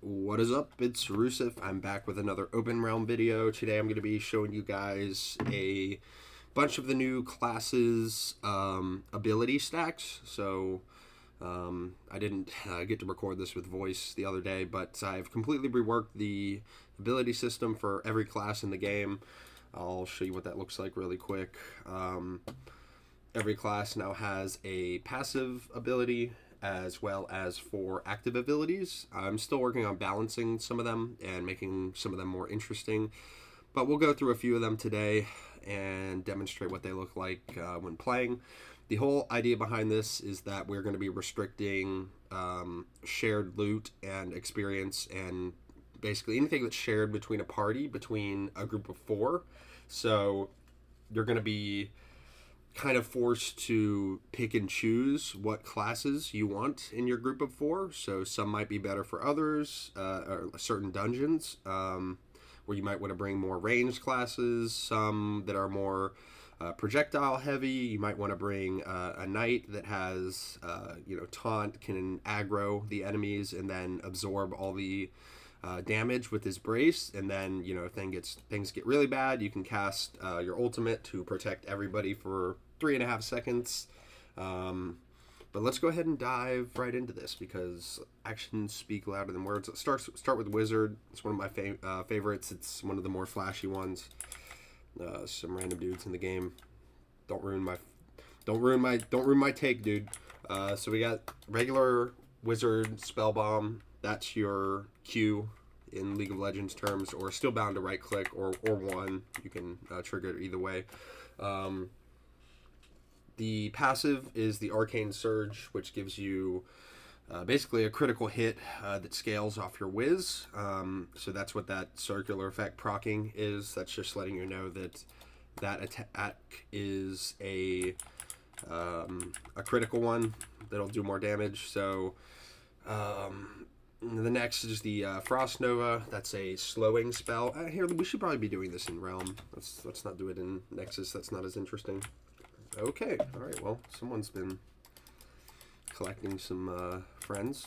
What is up? It's Rusev. I'm back with another OpenRealm video. Today I'm going to be showing you guys a bunch of the new classes ability stacks. So I didn't get to record this with voice the other day, but I've completely reworked the ability system for every class in the game. I'll show you what that looks like really quick. Every class now has a passive ability as well as 4 active abilities. I'm still working on balancing some of them and making some of them more interesting, but we'll go through a few of them today and demonstrate what they look like when playing. The whole idea behind this is that we're going to be restricting shared loot and experience and basically anything that's shared between a party, between a group of 4. So you're going to be kind of forced to pick and choose what classes you want in your group of 4. So some might be better for others, or certain dungeons where you might want to bring more ranged classes, some that are more projectile heavy. You might want to bring a knight that has taunt, can aggro the enemies and then absorb all the damage with his brace, and then things get really bad, you can cast your ultimate to protect everybody for 3.5 seconds. But let's go ahead and dive right into this because actions speak louder than words. Let's start with Wizard. It's one of my favorites. It's one of the more flashy ones. Some random dudes in the game. Don't ruin my take, dude. So we got regular Wizard spell bomb. That's your Q in League of Legends terms, or still bound to right click or 1. You can trigger it either way. The passive is the Arcane Surge, which gives you basically a critical hit that scales off your whiz. So that's what that circular effect proccing is. That's just letting you know that that attack is a critical one that'll do more damage. So the next is the Frost Nova. That's a slowing spell. Here, we should probably be doing this in Realm. Let's not do it in Nexus. That's not as interesting. Okay, all right. Well, someone's been collecting some friends.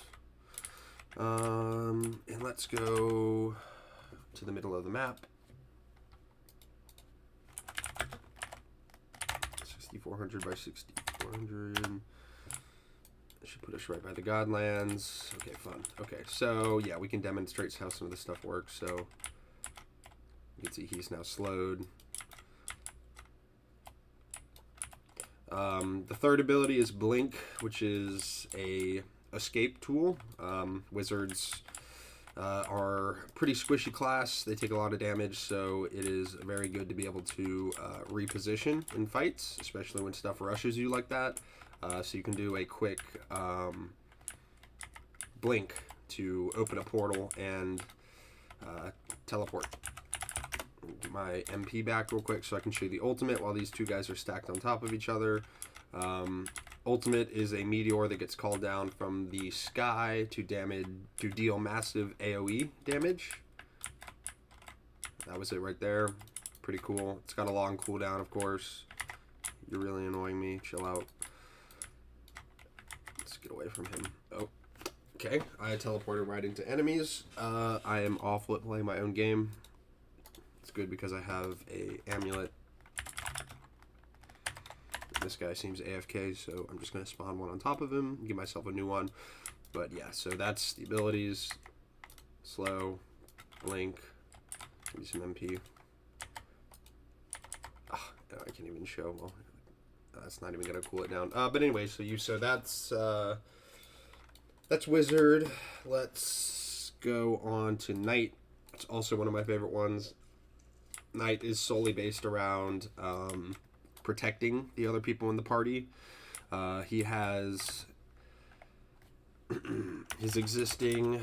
And let's go to the middle of the map. 6,400 by 6,400. Should put us right by the Godlands. Okay, fun. Okay, so yeah, we can demonstrate how some of this stuff works. So you can see he's now slowed. The third ability is Blink, which is a escape tool. Wizards are a pretty squishy class. They take a lot of damage, so it is very good to be able to reposition in fights, especially when stuff rushes you like that. So you can do a quick blink to open a portal and teleport. Get my MP back real quick so I can show you the ultimate while these two guys are stacked on top of each other. Ultimate is a meteor that gets called down from the sky to deal massive AoE damage. That was it right there. Pretty cool. It's got a long cooldown, of course. You're really annoying me. Chill out. Let's get away from him. Oh, okay. I teleported right into enemies. I am awful at playing my own game. It's good because I have a amulet. This guy seems AFK, so I'm just going to spawn one on top of him, give myself a new one. But yeah, so that's the abilities. Slow, blink, maybe some MP. Oh, I can't even show. Well, that's not even going to cool it down. But anyway, so that's Wizard. Let's go on to Knight. It's also one of my favorite ones. Knight is solely based around protecting the other people in the party. He has his existing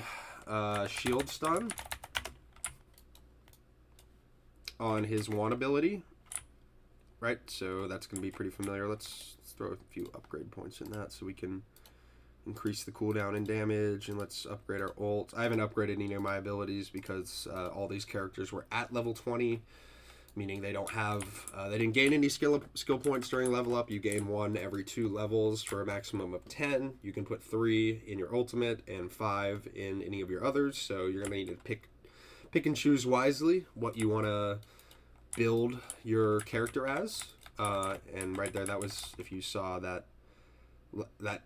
shield stun on his 1 ability, right? So that's going to be pretty familiar. Let's throw a few upgrade points in that so we can increase the cooldown and damage, and let's upgrade our ult. I haven't upgraded any of my abilities because all these characters were at level 20. meaning they don't have, they didn't gain any skill points during level up. You gain 1 every 2 levels for a maximum of 10. You can put 3 in your ultimate and 5 in any of your others. So you're gonna need to pick and choose wisely what you want to build your character as. And right there, that was, if you saw that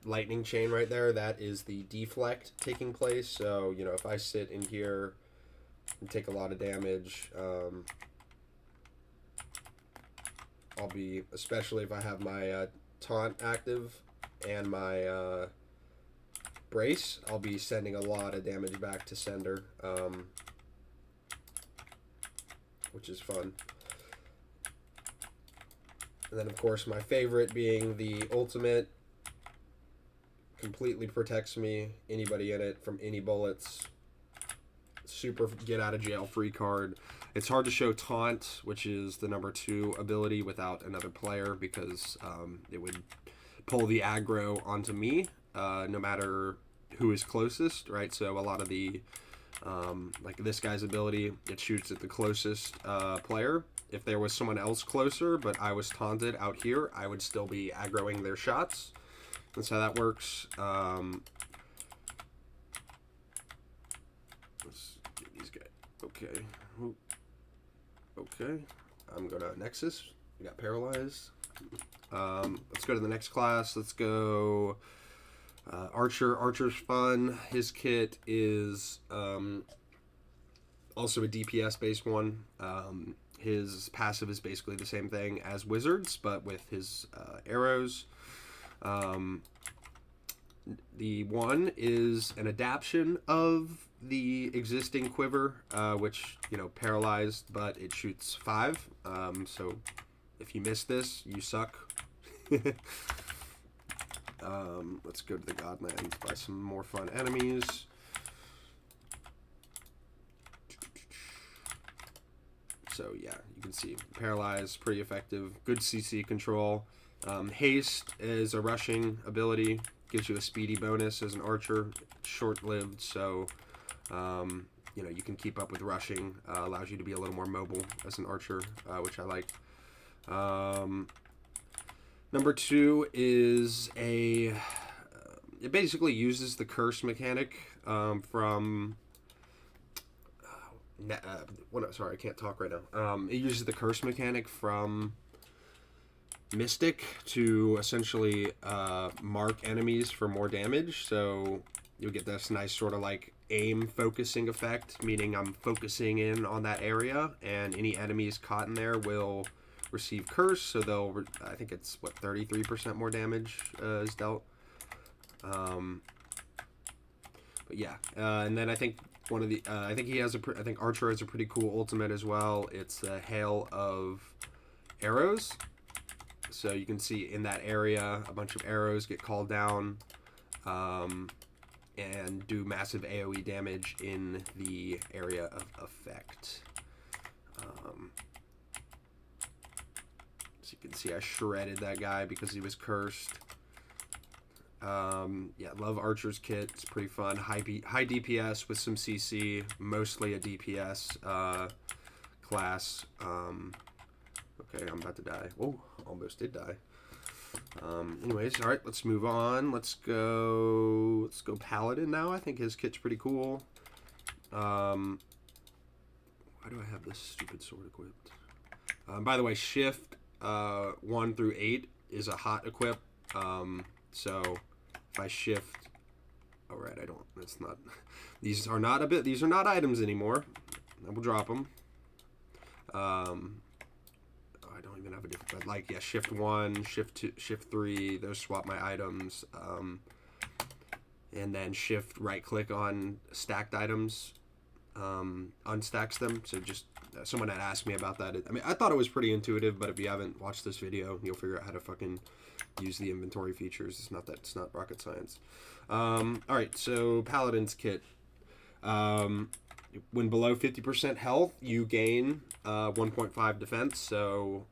lightning chain right there, that is the deflect taking place. So, you know, if I sit in here and take a lot of damage, I'll be, especially if I have my taunt active and my brace, I'll be sending a lot of damage back to sender, which is fun. And then, of course, my favorite being the ultimate. Completely protects me, anybody in it, from any bullets. Super get out of jail free card. It's hard to show taunt, which is the number 2 ability, without another player, because it would pull the aggro onto me, no matter who is closest, right? So a lot of the, like this guy's ability, it shoots at the closest player. If there was someone else closer, but I was taunted out here, I would still be aggroing their shots. That's how that works. Let's get these guys. Okay. Okay. I'm going to Nexus. We got Paralyzed. Let's go to the next class. Let's go Archer. Archer's fun. His kit is also a DPS based one. His passive is basically the same thing as Wizards, but with his arrows. The one is an adaptation of the existing quiver, which, you know, paralyzed, but it shoots 5. So if you miss this, you suck. Let's go to the Godlands, buy some more fun enemies. So yeah, you can see paralyzed, pretty effective, good CC control. Haste is a rushing ability, gives you a speedy bonus as an archer, short-lived, so you know, you can keep up with rushing, allows you to be a little more mobile as an archer, which I like. Number 2 is it basically uses the curse mechanic from sorry, I can't talk right now. It uses the curse mechanic from Mystic to essentially mark enemies for more damage, so you'll get this nice sort of like aim focusing effect, meaning I'm focusing in on that area, and any enemies caught in there will receive curse, so they'll, I think it's, what, 33% more damage is dealt. But yeah, and then I think one of the, I think he has I think Archer has a pretty cool ultimate as well. It's a hail of arrows. So you can see in that area, a bunch of arrows get called down and do massive AoE damage in the area of effect. So you can see I shredded that guy because he was cursed. Yeah, love Archer's kit. It's pretty fun. High DPS with some CC, mostly a DPS class. Okay, I'm about to die. Oh, almost did die. Anyways, all right, let's move on. Let's go Paladin now. I think his kit's pretty cool. Why do I have this stupid sword equipped? By the way, Shift 1 through 8 is a hot equip. So if I shift, all right, I don't. That's not. These are not These are not items anymore. I will drop them. I don't even have a different. But like, yeah, Shift 1, Shift 2, Shift 3. Those swap my items. And then Shift right click on stacked items. Unstacks them. So just someone had asked me about that. I mean, I thought it was pretty intuitive, but if you haven't watched this video, you'll figure out how to fucking use the inventory features. It's not rocket science. All right, so Paladin's kit. When below 50% health, you gain 1.5 defense. So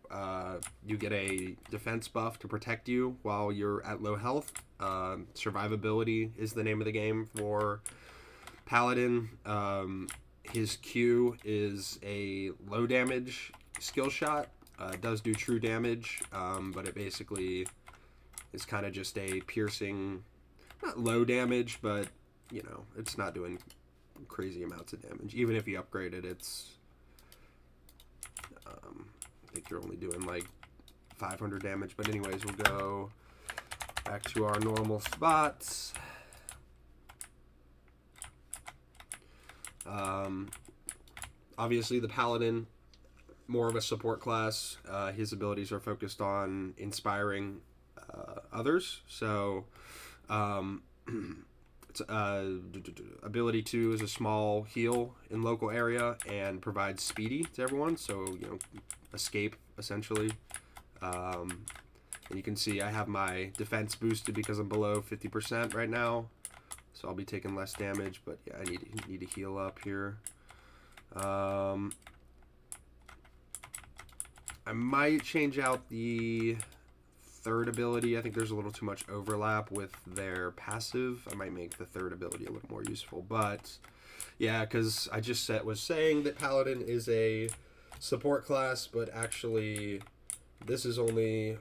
you get a defense buff to protect you while you're at low health. Survivability is the name of the game for Paladin. His Q is a low damage skill shot. Does do true damage, but it basically is kind of just a piercing, not low damage, but you know, it's not doing crazy amounts of damage. Even if you upgrade it, it's I think you're only doing like 500 damage. But anyways, we'll go back to our normal spots. Obviously the Paladin, more of a support class. His abilities are focused on inspiring others. So it's ability 2 is a small heal in local area and provides speedy to everyone. So, you know, escape essentially. And you can see I have my defense boosted because I'm below 50% right now. So I'll be taking less damage, but yeah, I need to heal up here. I might change out the third ability. I think there's a little too much overlap with their passive. I might make the third ability a little more useful. But yeah, because I just was saying that Paladin is a support class, but actually this is only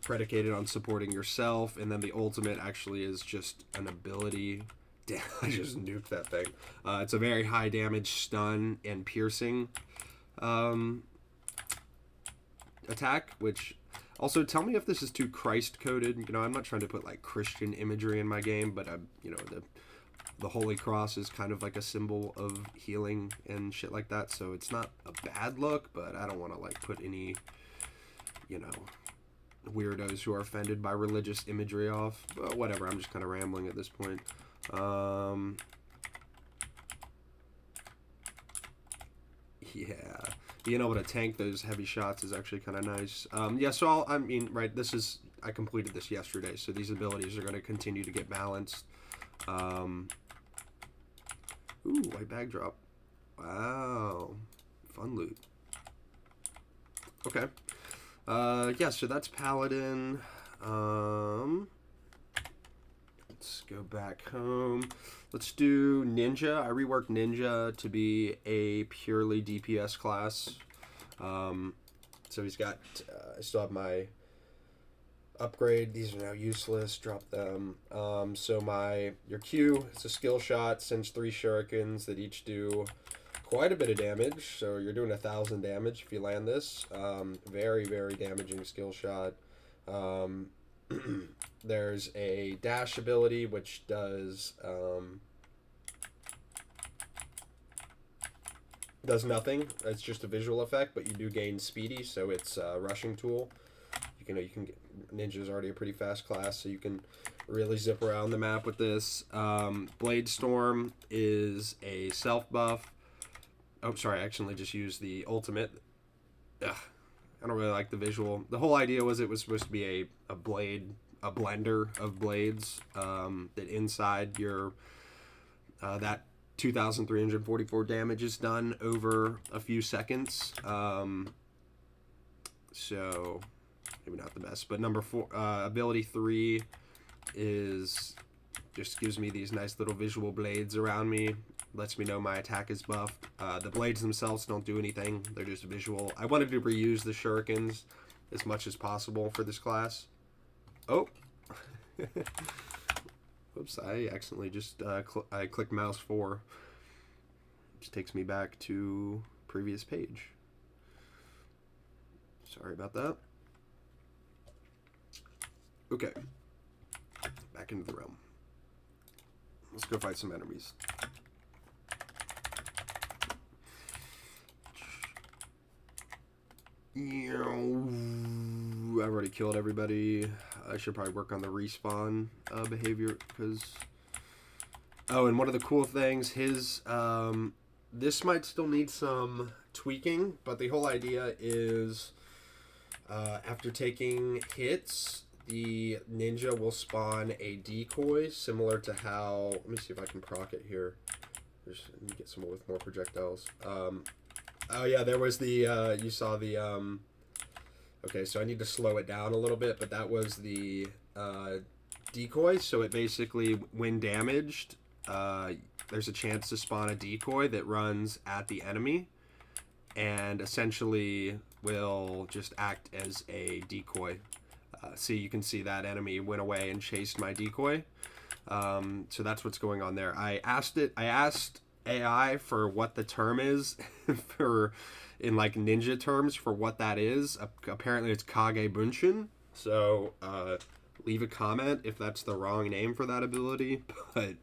predicated on supporting yourself, and then the ultimate actually is just an ability. Damn, I just nuked that thing. It's a very high damage stun and piercing attack, which also, tell me if this is too Christ coded. You know, I'm not trying to put like Christian imagery in my game, but you know, the Holy Cross is kind of like a symbol of healing and shit like that, so it's not a bad look, but I don't want to like put any, you know, weirdos who are offended by religious imagery off. But whatever, I'm just kind of rambling at this point. Yeah, being able to tank those heavy shots is actually kind of nice. Yeah, so I completed this yesterday, so these abilities are going to continue to get balanced. Ooh, white bag drop. Wow, fun loot. Okay. Yeah, so that's Paladin. Let's go back home. Let's do Ninja. I reworked Ninja to be a purely DPS class. So he's got, I still have my upgrade. These are now useless. Drop them. So your Q, it's a skill shot, sends 3 shurikens that each do quite a bit of damage. So you're doing 1,000 damage if you land this. Very, very damaging skill shot. There's a dash ability which does nothing. It's just a visual effect, but you do gain speedy, so it's a rushing tool. You can get, Ninja's already a pretty fast class, so you can really zip around the map with this. Blade Storm is a self buff. Oh, sorry, I accidentally just used the ultimate. Ugh, I don't really like the visual. The whole idea was it was supposed to be a blade, a blender of blades, that inside your that 2,344 damage is done over a few seconds. So maybe not the best, but number 4, ability 3 is just gives me these nice little visual blades around me. Lets me know my attack is buffed. The blades themselves don't do anything. They're just visual. I wanted to reuse the shurikens as much as possible for this class. Oh. Oops, I accidentally just I clicked mouse 4. Which takes me back to previous page. Sorry about that. Okay. Back into the realm. Let's go fight some enemies. I've already killed everybody. I should probably work on the respawn behavior, because... Oh, and one of the cool things, this might still need some tweaking, but the whole idea is after taking hits, the ninja will spawn a decoy, similar to how... Let me see if I can proc it here. Let me get some with more projectiles. Oh yeah, there was the, you saw the, okay, so I need to slow it down a little bit, but that was the decoy, so it basically, when damaged, there's a chance to spawn a decoy that runs at the enemy, and essentially will just act as a decoy. See, you can see that enemy went away and chased my decoy. So that's what's going on there. I asked AI for what the term is for, in like ninja terms, for what that is. Apparently it's Kage Bunshin. So leave a comment if that's the wrong name for that ability, but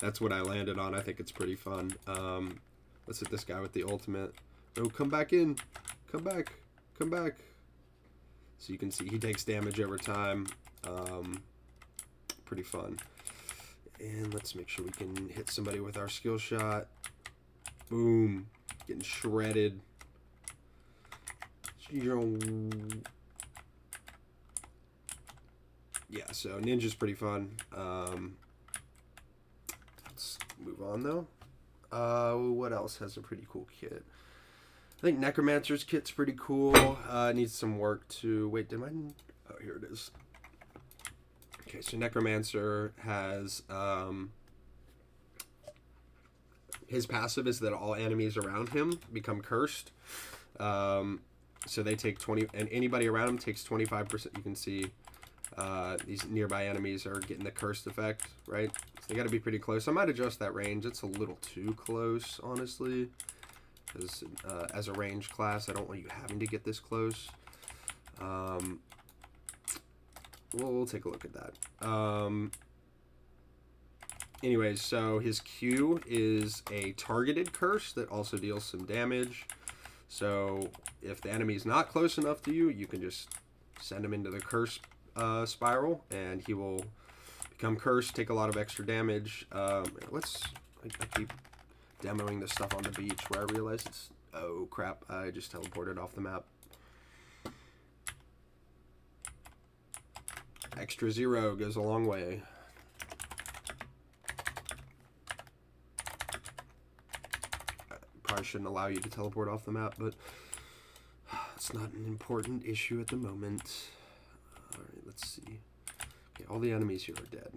that's what I landed on. I think it's pretty fun. Let's hit this guy with the ultimate. Oh, come back in. Come back. Come back. So you can see he takes damage over time. Pretty fun. And let's make sure we can hit somebody with our skill shot. Boom. Getting shredded. Yeah, so Ninja's pretty fun. Let's move on, though. What else has a pretty cool kit? I think Necromancer's kit's pretty cool. Needs some work to... Wait, did mine... Oh, here it is. Okay, so Necromancer has... his passive is that all enemies around him become cursed. So they take 20... And anybody around him takes 25%. You can see these nearby enemies are getting the cursed effect, right? So they got to be pretty close. I might adjust that range. It's a little too close, honestly. Because as a range class, I don't want you having to get this close. We'll take a look at that. Anyways, so his Q is a targeted curse that also deals some damage. So if the enemy is not close enough to you, you can just send him into the curse spiral, and he will become cursed, take a lot of extra damage. I keep demoing this stuff on the beach where I realize it's... Oh, crap. I just teleported off the map. Extra 0 goes a long way. Probably shouldn't allow you to teleport off the map, but it's not an important issue at the moment. Alright, let's see. Okay, all the enemies here are dead.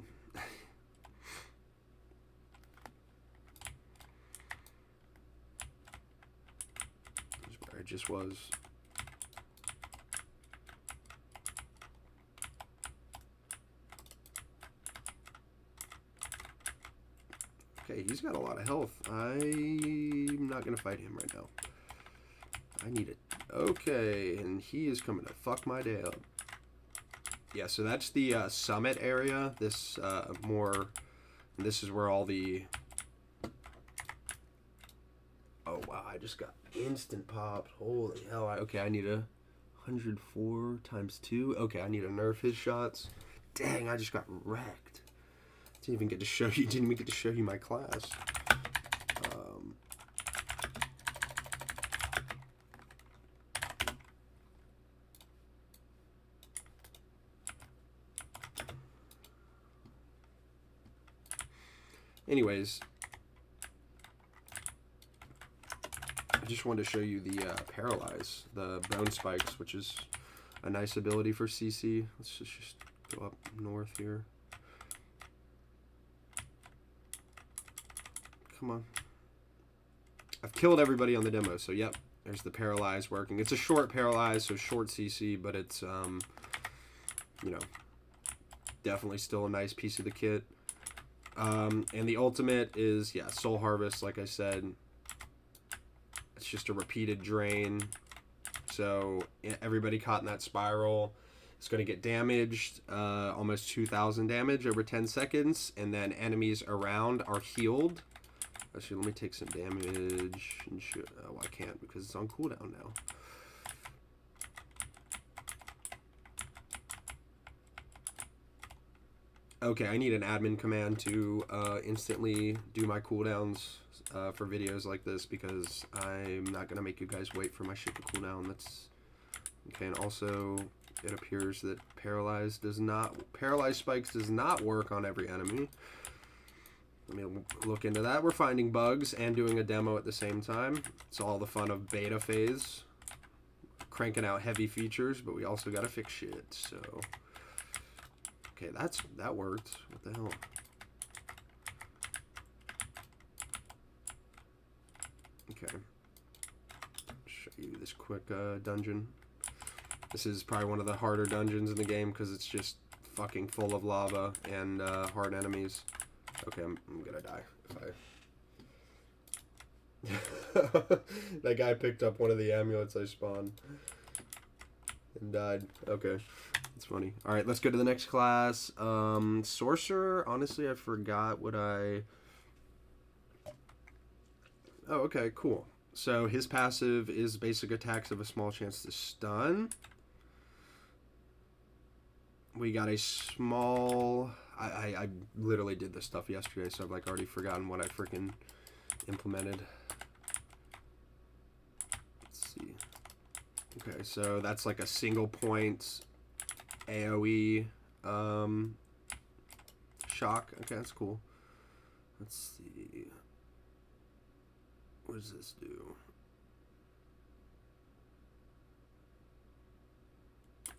That's where I just was. Okay, he's got a lot of health. I'm not going to fight him right now. I need it. Okay, and he is coming to fuck my day up. Yeah, so that's the summit area. This this is where all the... Oh, wow, I just got instant popped. Holy hell. Okay, I need a 104 times 2. Okay, I need to nerf his shots. Dang, I just got wrecked. Didn't even get to show you my class. Anyways, I just wanted to show you the Paralyze, the Bone Spikes, which is a nice ability for CC. Let's just go up north here. Come on. I've killed everybody on the demo, so yep, there's the Paralyze working. It's a short Paralyze, so short CC, but it's, you know, definitely still a nice piece of the kit. And the ultimate is, yeah, Soul Harvest, like I said. It's just a repeated drain. So everybody caught in that spiral is going to get damaged, almost 2,000 damage over 10 seconds. And then enemies around are healed. Actually, let me take some damage. And oh, I can't because it's on cooldown now. Okay, I need an admin command to instantly do my cooldowns for videos like this because I'm not going to make you guys wait for my shit to cooldown. That's okay. And also, it appears that Paralyze Spikes does not work on every enemy. Let me look into that. We're finding bugs and doing a demo at the same time. It's all the fun of beta phase. Cranking out heavy features, but we also got to fix shit, so... Okay, that worked. What the hell? Okay. give you this quick dungeon. This is probably one of the harder dungeons in the game because it's just fucking full of lava and hard enemies. Okay, I'm gonna die if I... That guy picked up one of the amulets I spawned and died. Okay, that's funny. Alright, let's go to the next class. Sorcerer, honestly, I forgot what I... Oh, okay, cool. So his passive is basic attacks have a small chance to stun. We got a small... I literally did this stuff yesterday, so I've like already forgotten what I freaking implemented. Let's see. Okay, so that's like a single point AoE shock. Okay, that's cool. Let's see. What does this do?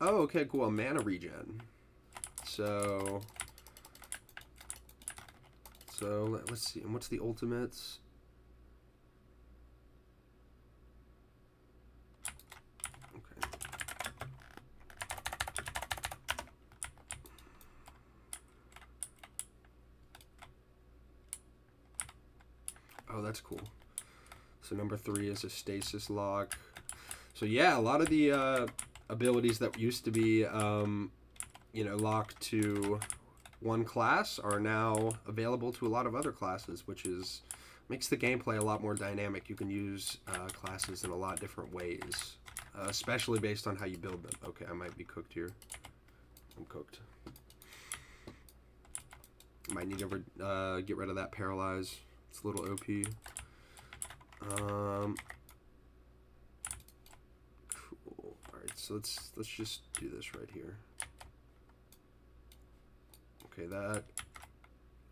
Oh, okay, cool. A mana regen. So let's see. And what's the ultimates? Okay. Oh, that's cool. So number 3 is a stasis lock. So yeah, a lot of the abilities that used to be, you know, locked to one class are now available to a lot of other classes, which is makes the gameplay a lot more dynamic. You can use classes in a lot different ways, especially based on how you build them. Okay, I might be cooked here. I'm cooked. Might need to get rid of that paralyze. It's a little OP. Cool. All right, so let's just do this right here. Okay, that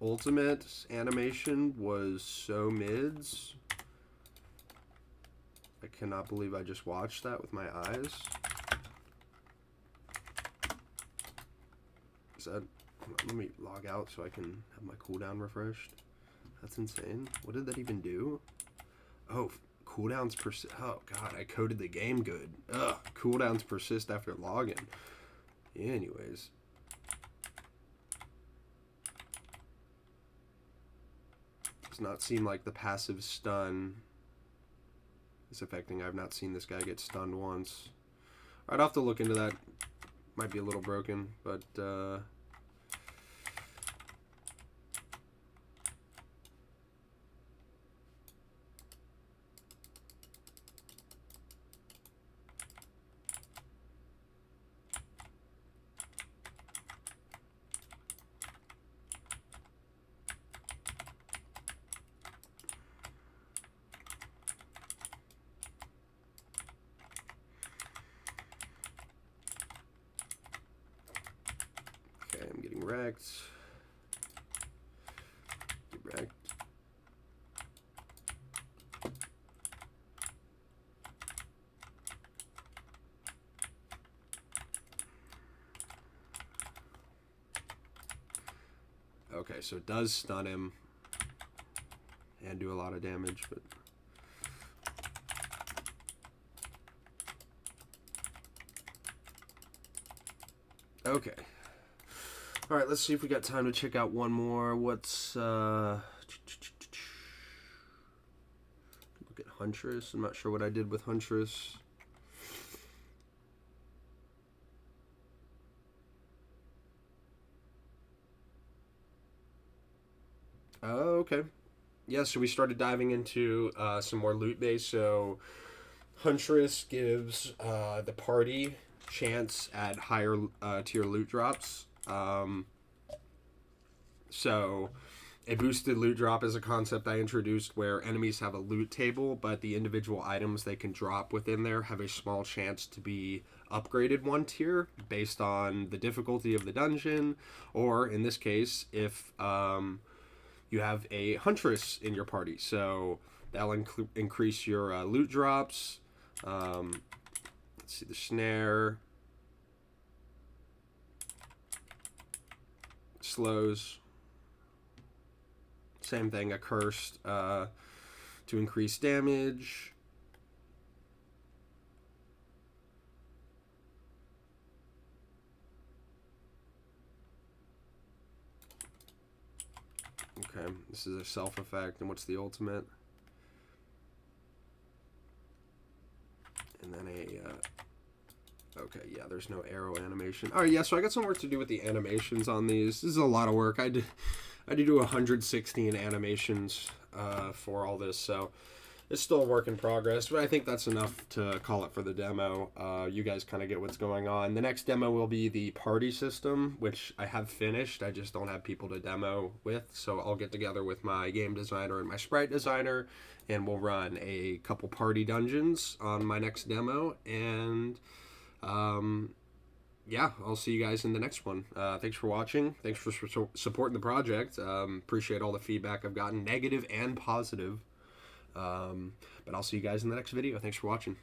ultimate animation was so mids. I cannot believe I just watched that with my eyes. Is that... Let me log out so I can have my cooldown refreshed. That's insane. What did that even do? Oh, cooldowns persist. Oh, God, I coded the game good. Ugh, cooldowns persist after login. Yeah, anyways. Does not seem like the passive stun is affecting. I've not seen this guy get stunned once. I'd have to look into that. Might be a little broken, but I'm getting wrecked. Get wrecked. Okay, so it does stun him and do a lot of damage, but okay. All right, let's see if we got time to check out one more. What's look at Huntress. I'm not sure what I did with Huntress. Oh, okay. Yeah, so we started diving into some more loot base. So Huntress gives the party chance at higher tier loot drops. So a boosted loot drop is a concept I introduced where enemies have a loot table, but the individual items they can drop within there have a small chance to be upgraded one tier based on the difficulty of the dungeon, or in this case, if you have a Huntress in your party. So that'll increase your loot drops. Let's see, the snare slows. Same thing, accursed to increase damage. Okay, this is a self effect, and what's the ultimate? And then okay, yeah, there's no arrow animation. All right, yeah, so I got some work to do with the animations on these. This is a lot of work. I did do 116 animations for all this, so it's still a work in progress, but I think that's enough to call it for the demo. You guys kind of get what's going on. The next demo will be the party system, which I have finished. I just don't have people to demo with, so I'll get together with my game designer and my sprite designer, and we'll run a couple party dungeons on my next demo, and yeah, I'll see you guys in the next one. Thanks for watching. Thanks for supporting the project. Appreciate all the feedback I've gotten, negative and positive. But I'll see you guys in the next video. Thanks for watching.